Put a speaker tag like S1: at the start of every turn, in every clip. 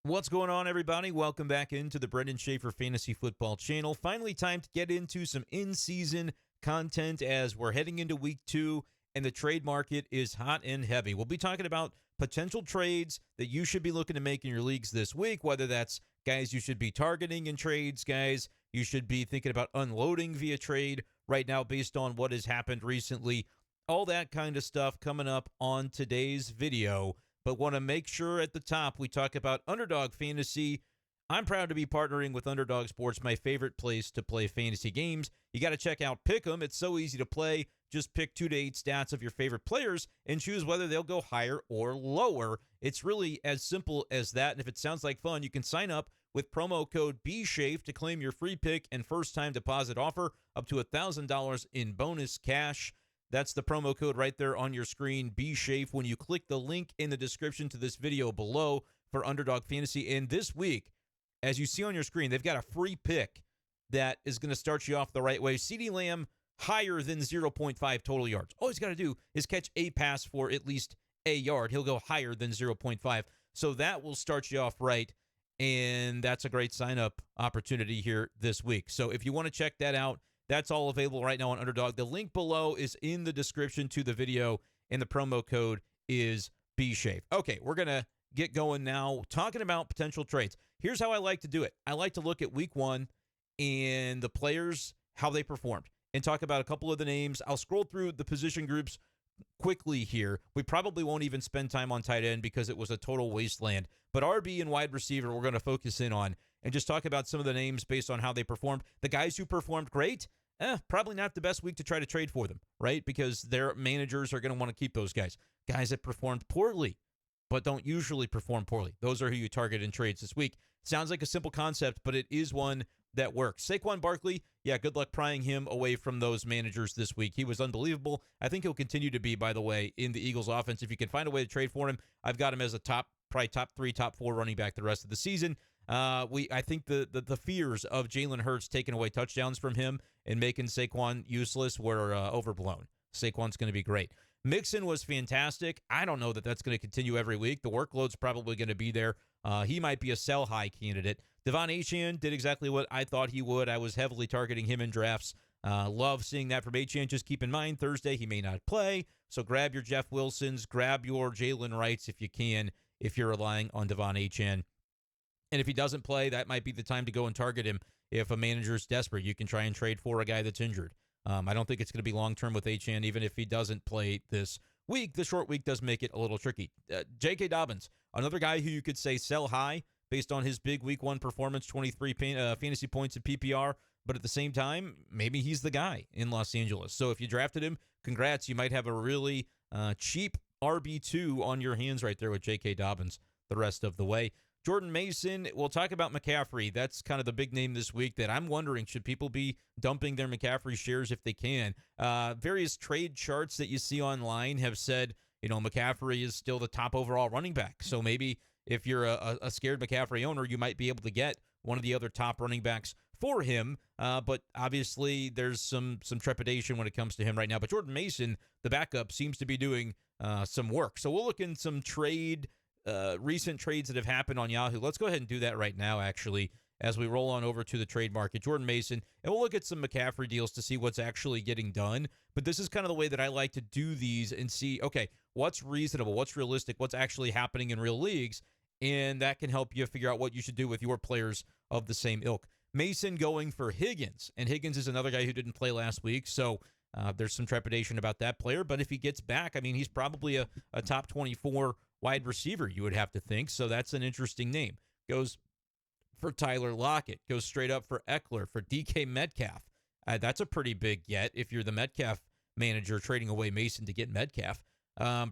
S1: What's going on, everybody? Welcome back into the Brenden Schaeffer Fantasy Football channel. Finally, time to get into some in-season content as we're heading into week 2 and the trade market is hot and heavy. We'll be talking about potential trades that you should be looking to make in your leagues this week, whether that's guys you should be targeting in trades, guys you should be thinking about unloading via trade right now based on what has happened recently. All that kind of stuff coming up on today's video. But want to make sure at the top we talk about Underdog Fantasy. I'm proud to be partnering with Underdog Sports, my favorite place to play fantasy games. You got to check out Pick'em. It's so easy to play. Just pick 2 to 8 stats of your favorite players and choose whether they'll go higher or lower. It's really as simple as that. And if it sounds like fun, you can sign up with promo code BSHAFE to claim your free pick and first-time deposit offer up to $1,000 in bonus cash. That's the promo code right there on your screen, BSHAFE, when you click the link in the description to this video below for Underdog Fantasy. And this week, as you see on your screen, they've got a free pick that is going to start you off the right way. CeeDee Lamb, higher than 0.5 total yards. All he's got to do is catch a pass for at least a yard. He'll go higher than 0.5. So that will start you off right, and that's a great sign-up opportunity here this week. So if you want to check that out, that's all available right now on Underdog. The link below is in the description to the video, and the promo code is BSHAFE. Okay, we're going to get going now talking about potential trades. Here's how I like to do it. I like to look at week 1 and the players, how they performed, and talk about a couple of the names. I'll scroll through the position groups quickly here. We probably won't even spend time on tight end because it was a total wasteland. But RB and wide receiver we're going to focus in on and just talk about some of the names based on how they performed. The guys who performed great, probably not the best week to try to trade for them, right? Because their managers are going to want to keep those guys. Guys that performed poorly, but don't usually perform poorly. Those are who you target in trades this week. Sounds like a simple concept, but it is one that works. Saquon Barkley, yeah, good luck prying him away from those managers this week. He was unbelievable. I think he'll continue to be, by the way, in the Eagles offense. If you can find a way to trade for him, I've got him as a probably top 3, top 4 running back the rest of the season. I think the fears of Jalen Hurts taking away touchdowns from him and making Saquon useless were overblown. Saquon's going to be great. Mixon was fantastic. I don't know that that's going to continue every week. The workload's probably going to be there. He might be a sell-high candidate. Devon Achane did exactly what I thought he would. I was heavily targeting him in drafts. Love seeing that from Achane. Just keep in mind, Thursday he may not play, so grab your Jeff Wilsons, grab your Jalen Wrights if you can, if you're relying on Devon Achane. And if he doesn't play, that might be the time to go and target him. If a manager's desperate, you can try and trade for a guy that's injured. I don't think it's going to be long-term with Achane, even if he doesn't play this week. The short week does make it a little tricky. J.K. Dobbins, another guy who you could say sell high based on his big week 1 performance, 23 fantasy points in PPR. But at the same time, maybe he's the guy in Los Angeles. So if you drafted him, congrats. You might have a really cheap RB2 on your hands right there with J.K. Dobbins the rest of the way. Jordan Mason, we'll talk about McCaffrey. That's kind of the big name this week that I'm wondering, should people be dumping their McCaffrey shares if they can? Various trade charts that you see online have said, McCaffrey is still the top overall running back. So maybe if you're a scared McCaffrey owner, you might be able to get one of the other top running backs for him. But obviously there's some trepidation when it comes to him right now. But Jordan Mason, the backup, seems to be doing some work. So we'll look in some recent trades that have happened on Yahoo. Let's go ahead and do that right now, actually, as we roll on over to the trade market. Jordan Mason, and we'll look at some McCaffrey deals to see what's actually getting done. But this is kind of the way that I like to do these and see, okay, what's reasonable, what's realistic, what's actually happening in real leagues, and that can help you figure out what you should do with your players of the same ilk. Mason going for Higgins, and Higgins is another guy who didn't play last week, so there's some trepidation about that player. But if he gets back, I mean, he's probably a top 24 wide receiver, you would have to think. So that's an interesting name. Goes for Tyler Lockett. Goes straight up for Eckler, for DK Metcalf. That's a pretty big get if you're the Metcalf manager trading away Mason to get Metcalf.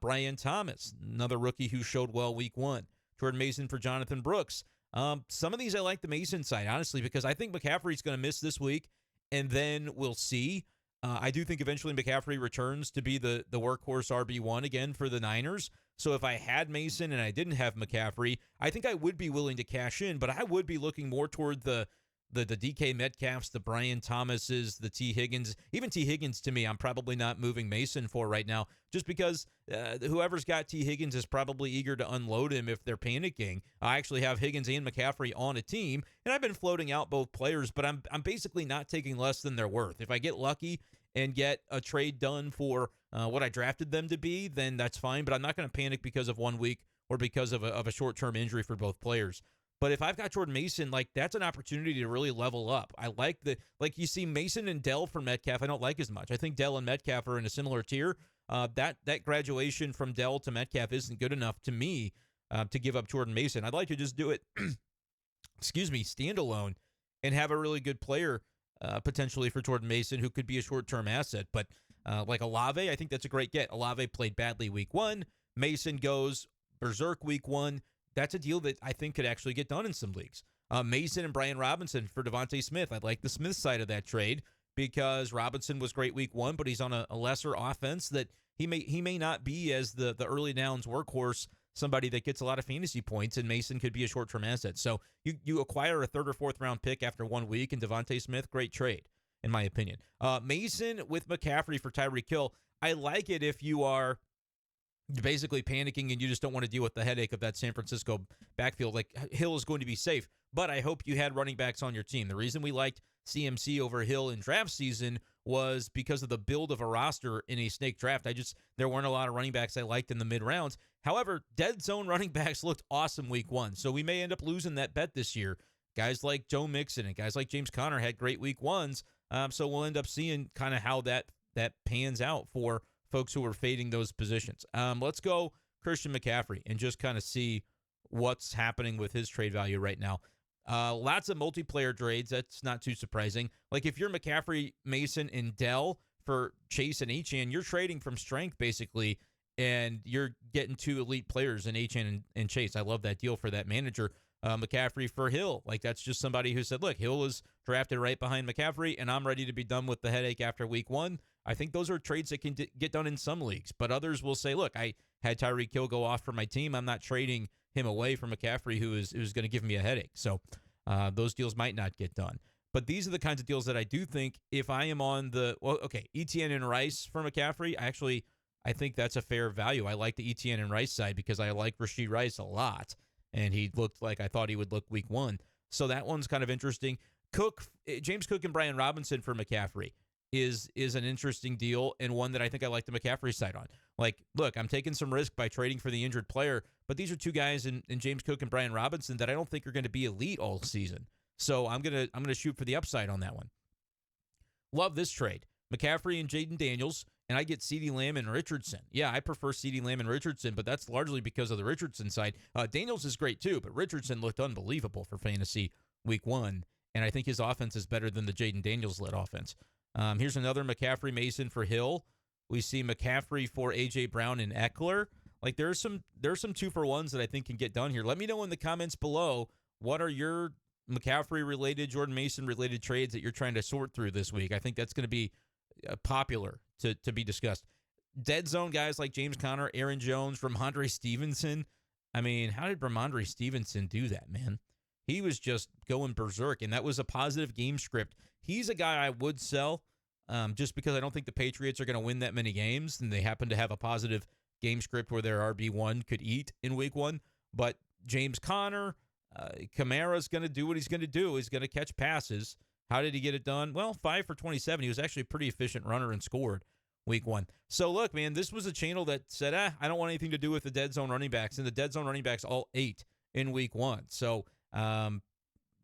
S1: Brian Thomas, another rookie who showed well week 1. Jordan Mason for Jonathan Brooks. Some of these I like the Mason side, honestly, because I think McCaffrey's going to miss this week, and then we'll see. I do think eventually McCaffrey returns to be the workhorse RB1 again for the Niners. So if I had Mason and I didn't have McCaffrey, I think I would be willing to cash in, but I would be looking more toward the the DK Metcalfs, the Brian Thomases, the T. Higgins. Even T. Higgins, to me, I'm probably not moving Mason for right now, just because whoever's got T. Higgins is probably eager to unload him if they're panicking. I actually have Higgins and McCaffrey on a team, and I've been floating out both players, but I'm basically not taking less than they're worth. If I get lucky and get a trade done for what I drafted them to be, then that's fine, but I'm not going to panic because of 1 week or because of a short-term injury for both players. But if I've got Jordan Mason, like, that's an opportunity to really level up. I like you see Mason and Dell for Metcalf, I don't like as much. I think Dell and Metcalf are in a similar tier. That graduation from Dell to Metcalf isn't good enough to me to give up Jordan Mason. I'd like to just do it, standalone and have a really good player potentially for Jordan Mason who could be a short-term asset. But like Olave, I think that's a great get. Olave played badly week 1. Mason goes berserk week 1. That's a deal that I think could actually get done in some leagues. Mason and Brian Robinson for Devontae Smith. I'd like the Smith side of that trade because Robinson was great week 1, but he's on a lesser offense that he may not be as the early downs workhorse, somebody that gets a lot of fantasy points, and Mason could be a short-term asset. So you acquire a 3rd or 4th round pick after 1 week, and Devontae Smith, great trade, in my opinion. Mason with McCaffrey for Tyreek Hill. I like it if you are basically panicking and you just don't want to deal with the headache of that San Francisco backfield. Like, Hill is going to be safe, but I hope you had running backs on your team. The reason we liked CMC over Hill in draft season was because of the build of a roster in a snake draft. There weren't a lot of running backs I liked in the mid rounds. However, dead zone running backs looked awesome week 1, so we may end up losing that bet this year. Guys like Joe Mixon and guys like James Conner had great week 1s, so we'll end up seeing kind of how that pans out for folks who are fading those positions. Let's go Christian McCaffrey and just kind of see what's happening with his trade value right now. Lots of multiplayer trades. That's not too surprising. Like, if you're McCaffrey, Mason, and Dell for Chase and Achane, you're trading from strength basically, and you're getting 2 elite players in Achane and Chase. I love that deal for that manager. McCaffrey for Hill. Like, that's just somebody who said, look, Hill is drafted right behind McCaffrey, and I'm ready to be done with the headache after week 1. I think those are trades that can get done in some leagues, but others will say, look, I had Tyreek Hill go off for my team. I'm not trading him away from McCaffrey who's going to give me a headache. So those deals might not get done. But these are the kinds of deals that I do think if I am on Etienne and Rice for McCaffrey, I think that's a fair value. I like the Etienne and Rice side because I like Rashee Rice a lot, and he looked like I thought he would look week 1. So that one's kind of interesting. James Cook and Brian Robinson for McCaffrey is an interesting deal, and one that I think I like the McCaffrey side on. Like, look, I'm taking some risk by trading for the injured player, but these are 2 guys in James Cook and Brian Robinson that I don't think are going to be elite all season. So I'm gonna shoot for the upside on that one. Love this trade. McCaffrey and Jaden Daniels, and I get CeeDee Lamb and Richardson. Yeah, I prefer CeeDee Lamb and Richardson, but that's largely because of the Richardson side. Daniels is great too, but Richardson looked unbelievable for fantasy week 1, and I think his offense is better than the Jaden Daniels-led offense. Here's another McCaffrey Mason for Hill. We see McCaffrey for A.J. Brown and Eckler. Like, there's some 2-for-1s that I think can get done here. Let me know in the comments below, what are your McCaffrey-related, Jordan Mason-related trades that you're trying to sort through this week? I think that's going to be popular to be discussed. Dead zone guys like James Conner, Aaron Jones, Ramondre Stevenson. I mean, how did Ramondre Stevenson do that, man? He was just going berserk, and that was a positive game script. He's a guy I would sell just because I don't think the Patriots are going to win that many games, and they happen to have a positive game script where their RB1 could eat in week 1. But James Conner, Kamara's going to do what he's going to do. He's going to catch passes. How did he get it done? Well, 5 for 27. He was actually a pretty efficient runner and scored week 1. So, look, man, this was a channel that said, I don't want anything to do with the dead zone running backs, and the dead zone running backs all ate in week 1. So,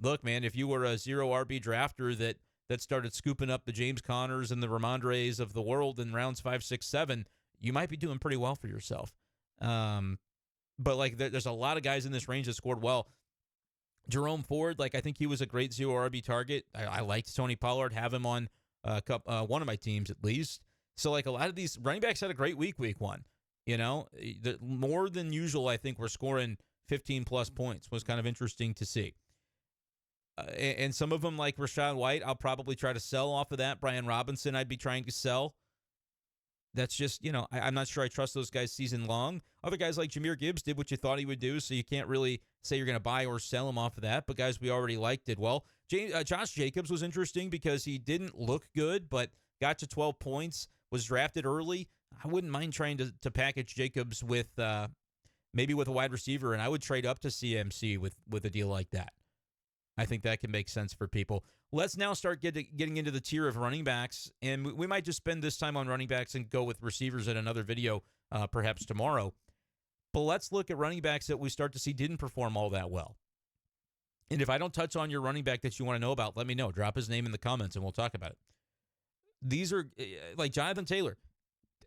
S1: look, man, if you were a 0 RB drafter that started scooping up the James Connors and the Ramondres of the world in rounds 5, 6, 7, you might be doing pretty well for yourself. But, like, there's a lot of guys in this range that scored well. Jerome Ford, like, I think he was a great 0 RB target. I liked Tony Pollard, have him on one of my teams at least. So, like, a lot of these running backs had a great week 1. You know, more than usual, I think we're scoring 15-plus points. Was kind of interesting to see. And some of them, like Rachaad White, I'll probably try to sell off of that. Brian Robinson, I'd be trying to sell. That's just, I'm not sure I trust those guys season long. Other guys like Jahmyr Gibbs did what you thought he would do, so you can't really say you're going to buy or sell him off of that. But guys we already liked did well. Josh Jacobs was interesting because he didn't look good, but got to 12 points, was drafted early. I wouldn't mind trying to package Jacobs with maybe with a wide receiver, and I would trade up to CMC with a deal like that. I think that can make sense for people. Let's now start getting into the tier of running backs, and we might just spend this time on running backs and go with receivers in another video perhaps tomorrow. But let's look at running backs that we start to see didn't perform all that well. And if I don't touch on your running back that you want to know about, let me know. Drop his name in the comments, and we'll talk about it. These are like Jonathan Taylor.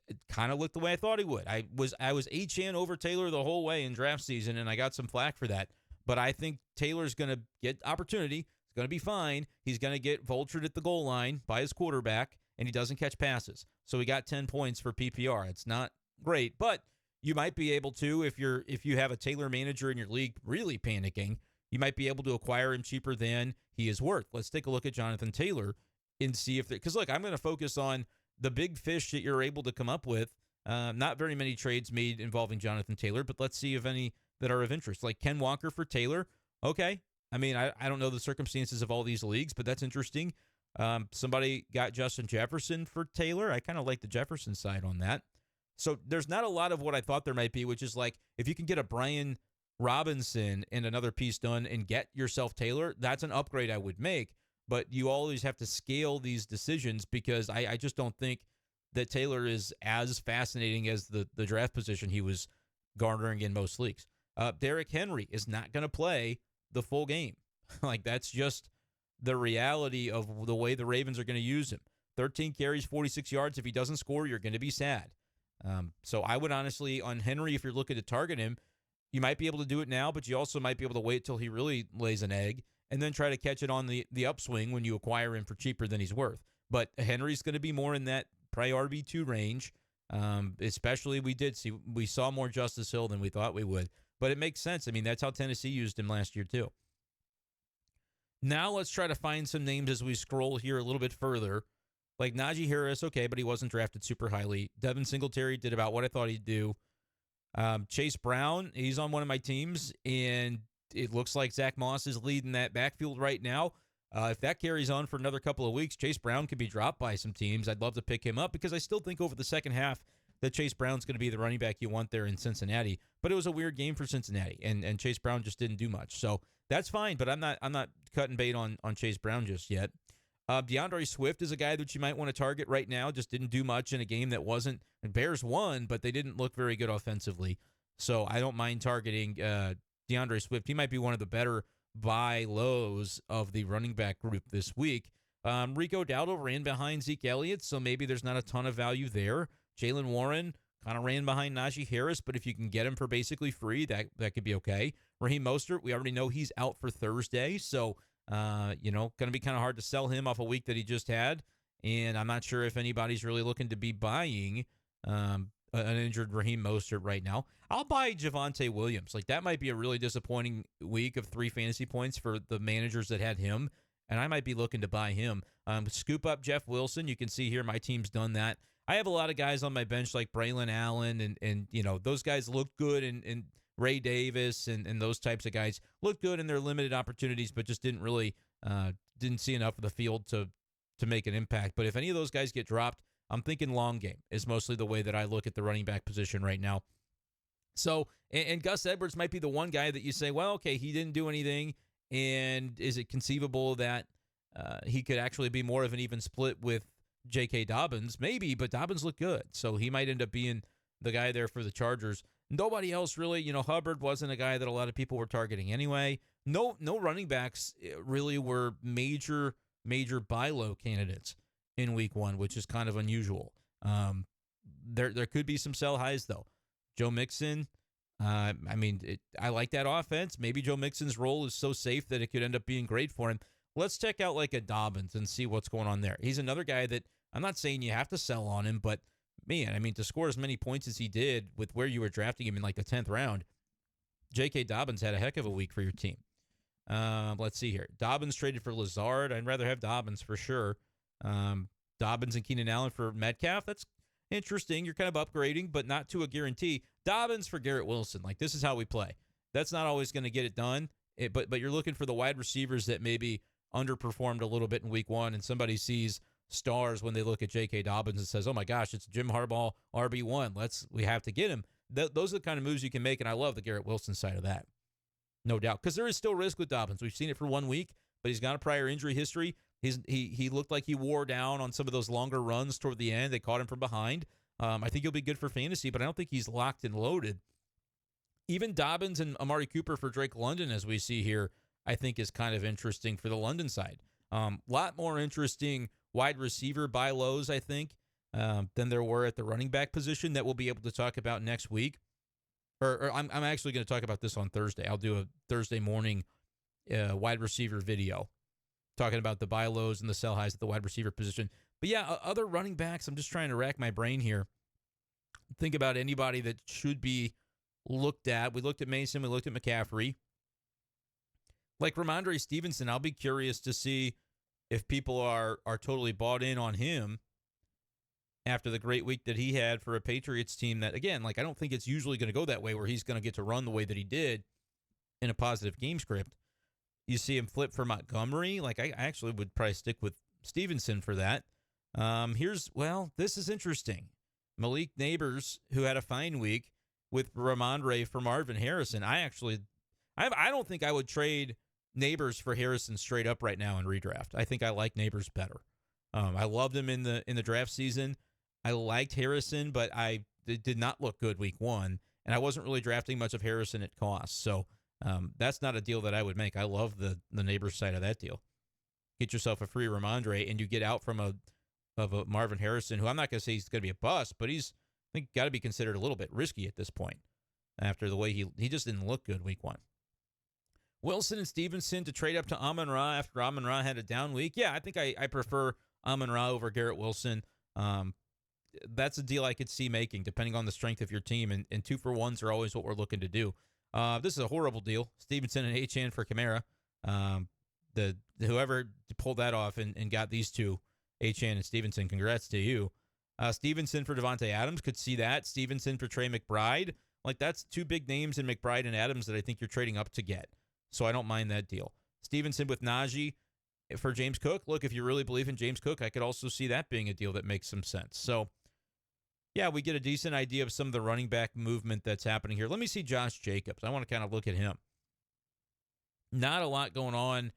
S1: It kind of looked the way I thought he would. I was HN over Taylor the whole way in draft season, and I got some flack for that. But I think Taylor's going to get opportunity. He's going to be fine. He's going to get vultured at the goal line by his quarterback, and he doesn't catch passes. So he got 10 points for PPR. It's not great, but you might be able to, if you have a Taylor manager in your league really panicking, you might be able to acquire him cheaper than he is worth. Let's take a look at Jonathan Taylor and see if because look, I'm going to focus on the big fish that you're able to come up with. Not very many trades made involving Jonathan Taylor, but let's see if any that are of interest. Like Ken Walker for Taylor. Okay. I mean, I don't know the circumstances of all these leagues, but that's interesting. Somebody got Justin Jefferson for Taylor. I kind of like the Jefferson side on that. So there's not a lot of what I thought there might be, which is like if you can get a Brian Robinson and another piece done and get yourself Taylor, that's an upgrade I would make. But you always have to scale these decisions because I just don't think that Taylor is as fascinating as the draft position he was garnering in most leagues. Derrick Henry is not going to play the full game. Like, that's just the reality of the way the Ravens are going to use him. 13 carries, 46 yards. If he doesn't score, you're going to be sad. So I would honestly, on Henry, if you're looking to target him, you might be able to do it now, but you also might be able to wait till he really lays an egg and then try to catch it on the upswing when you acquire him for cheaper than he's worth. But Henry's going to be more in that probably RB2 range. Especially we saw more Justice Hill than we thought we would. But it makes sense. I mean, that's how Tennessee used him last year too. Now let's try to find some names as we scroll here a little bit further. Like Najee Harris, okay, but he wasn't drafted super highly. Devin Singletary did about what I thought he'd do. Chase Brown, he's on one of my teams, and it looks like Zach Moss is leading that backfield right now. If that carries on for another couple of weeks, Chase Brown could be dropped by some teams. I'd love to pick him up because I still think over the second half that Chase Brown's going to be the running back you want there in Cincinnati. But it was a weird game for Cincinnati, and Chase Brown just didn't do much. So that's fine, but I'm not cutting bait on Chase Brown just yet. DeAndre Swift is a guy that you might want to target right now. Just didn't do much in a game that wasn't. Bears won, but they didn't look very good offensively. So I don't mind targeting DeAndre Swift. He might be one of the better buy lows of the running back group this week. Rico Dowdle ran behind Zeke Elliott, so maybe there's not a ton of value there. Jalen Warren kind of ran behind Najee Harris, but if you can get him for basically free, that could be okay. Raheem Mostert, we already know he's out for Thursday, so going to be kind of hard to sell him off a week that he just had, and I'm not sure if anybody's really looking to be buying an injured Raheem Mostert right now. I'll buy Javonte Williams. Like, that might be a really disappointing week of 3 fantasy points for the managers that had him, and I might be looking to buy him. Scoop up Jeff Wilson. You can see here my team's done that. I have a lot of guys on my bench like Braylon Allen, and those guys look good, and Ray Davis and those types of guys look good in their limited opportunities, but just didn't really didn't see enough of the field to make an impact. But if any of those guys get dropped, I'm thinking long game is mostly the way that I look at the running back position right now. So, and Gus Edwards might be the one guy that you say, well, okay, he didn't do anything, and is it conceivable that he could actually be more of an even split with J.K. Dobbins? Maybe, but Dobbins looked good, so he might end up being the guy there for the Chargers. Nobody else really, Hubbard wasn't a guy that a lot of people were targeting anyway. No running backs really were major buy low candidates in week 1, which is kind of unusual. There could be some sell highs though. Joe Mixon, I like that offense. Maybe Joe Mixon's role is so safe that it could end up being great for him. Let's check out like a Dobbins and see what's going on there. He's another guy that I'm not saying you have to sell on him, but man, to score as many points as he did with where you were drafting him in like the 10th round, J.K. Dobbins had a heck of a week for your team. Let's see here. Dobbins traded for Lazard. I'd rather have Dobbins for sure. Dobbins and Keenan Allen for Metcalf. That's interesting. You're kind of upgrading, but not to a guarantee. Dobbins for Garrett Wilson. Like, this is how we play. That's not always going to get it done, but you're looking for the wide receivers that maybe underperformed a little bit in week 1, and somebody sees stars when they look at J.K. Dobbins and says, oh my gosh, it's Jim Harbaugh, RB1. We have to get him. Those are the kind of moves you can make, and I love the Garrett Wilson side of that. No doubt. Because there is still risk with Dobbins. We've seen it for 1 week, but he's got a prior injury history. He looked like he wore down on some of those longer runs toward the end. They caught him from behind. I think he'll be good for fantasy, but I don't think he's locked and loaded. Even Dobbins and Amari Cooper for Drake London, as we see here, I think is kind of interesting for the London side. Lot more interesting wide receiver buy lows, I think, than there were at the running back position that we'll be able to talk about next week. Or I'm actually going to talk about this on Thursday. I'll do a Thursday morning wide receiver video talking about the buy lows and the sell highs at the wide receiver position. But yeah, other running backs, I'm just trying to rack my brain here. Think about anybody that should be looked at. We looked at Mason. We looked at McCaffrey. Like Ramondre Stevenson, I'll be curious to see if people are totally bought in on him after the great week that he had for a Patriots team that, again, like I don't think it's usually going to go that way where he's going to get to run the way that he did in a positive game script. You see him flip for Montgomery. Like I actually would probably stick with Stevenson for that. This is interesting. Malik Neighbors, who had a fine week with Ramondre for Marvin Harrison. I don't think I would trade Neighbors for Harrison straight up right now in redraft. I think I like Neighbors better. I loved him in the draft season. I liked Harrison, but it did not look good week 1, and I wasn't really drafting much of Harrison at cost. So that's not a deal that I would make. I love the Neighbors side of that deal. Get yourself a free Ramondre, and you get out from a Marvin Harrison, who I'm not going to say he's going to be a bust, but he's I think got to be considered a little bit risky at this point after the way he just didn't look good week 1. Wilson and Stevenson to trade up to Amon-Ra after Amon-Ra had a down week. Yeah, I think I prefer Amon-Ra over Garrett Wilson. That's a deal I could see making depending on the strength of your team, and 2-for-1s are always what we're looking to do. This is a horrible deal. Stevenson and Achane for Kamara. Whoever pulled that off and got these two, Achane and Stevenson, congrats to you. Stevenson for Devontae Adams, could see that. Stevenson for Trey McBride. Like, that's two big names in McBride and Adams that I think you're trading up to get. So I don't mind that deal. Stevenson with Najee for James Cook. Look, if you really believe in James Cook, I could also see that being a deal that makes some sense. So, yeah, we get a decent idea of some of the running back movement that's happening here. Let me see Josh Jacobs. I want to kind of look at him. Not a lot going on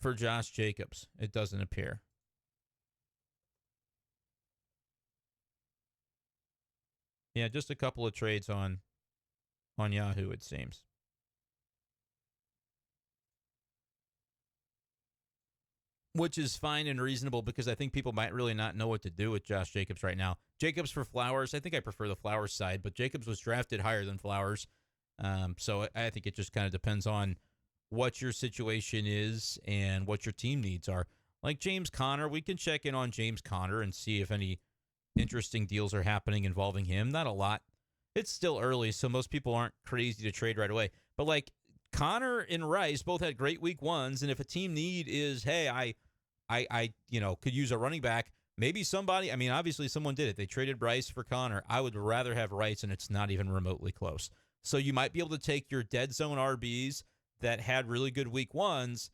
S1: for Josh Jacobs, it doesn't appear. Yeah, just a couple of trades on Yahoo, it seems. Which is fine and reasonable because I think people might really not know what to do with Josh Jacobs right now. Jacobs for Flowers, I think I prefer the Flowers side, but Jacobs was drafted higher than Flowers. So I think it just kind of depends on what your situation is and what your team needs are. Like James Conner, we can check in on James Conner and see if any interesting deals are happening involving him. Not a lot. It's still early, so most people aren't crazy to trade right away. But like Conner and Rice both had great week 1s, and if a team need is, hey, I could use a running back, maybe somebody, I mean, obviously someone did it. They traded Rice for Conner. I would rather have Rice, and it's not even remotely close. So you might be able to take your dead zone RBs that had really good week 1s,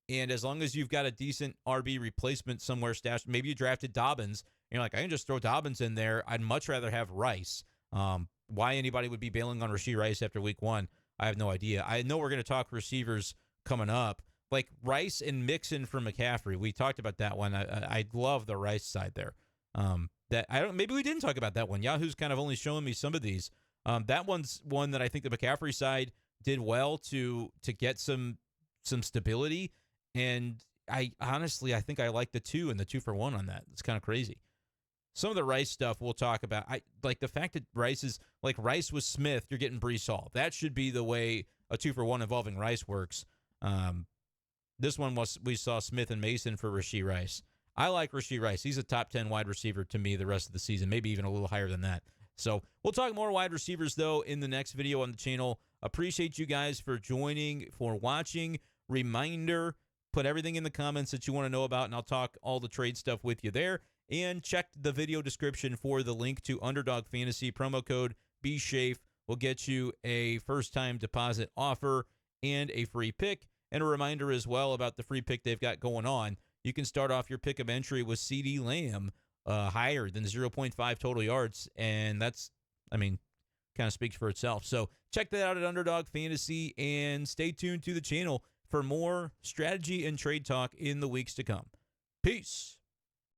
S1: and as long as you've got a decent RB replacement somewhere stashed, maybe you drafted Dobbins, and you're like, I can just throw Dobbins in there. I'd much rather have Rice. Why anybody would be bailing on Rashee Rice after week 1, I have no idea. I know we're going to talk receivers coming up, like Rice and Mixon for McCaffrey. We talked about that one. I love the Rice side there. Maybe we didn't talk about that one. Yahoo's kind of only showing me some of these. That one's one that I think the McCaffrey side did well to get some stability. And I think I like the 2 and the 2-for-1 on that. It's kind of crazy. Some of the Rice stuff we'll talk about. I like the fact that Rice is like Rice with Smith, you're getting Breece Hall. That should be the way a 2-for-1 involving Rice works. This one we saw Smith and Mason for Rashee Rice. I like Rashee Rice. He's a top 10 wide receiver to me the rest of the season, maybe even a little higher than that. So we'll talk more wide receivers, though, in the next video on the channel. Appreciate you guys for joining, for watching. Reminder, put everything in the comments that you want to know about, and I'll talk all the trade stuff with you there. And check the video description for the link to Underdog Fantasy. Promo code BSCHAFE will get you a first-time deposit offer and a free pick. And a reminder as well about the free pick they've got going on. You can start off your pick of entry with CD Lamb, higher than 0.5 total yards, and that's, kind of speaks for itself. So check that out at Underdog Fantasy, and stay tuned to the channel for more strategy and trade talk in the weeks to come. Peace.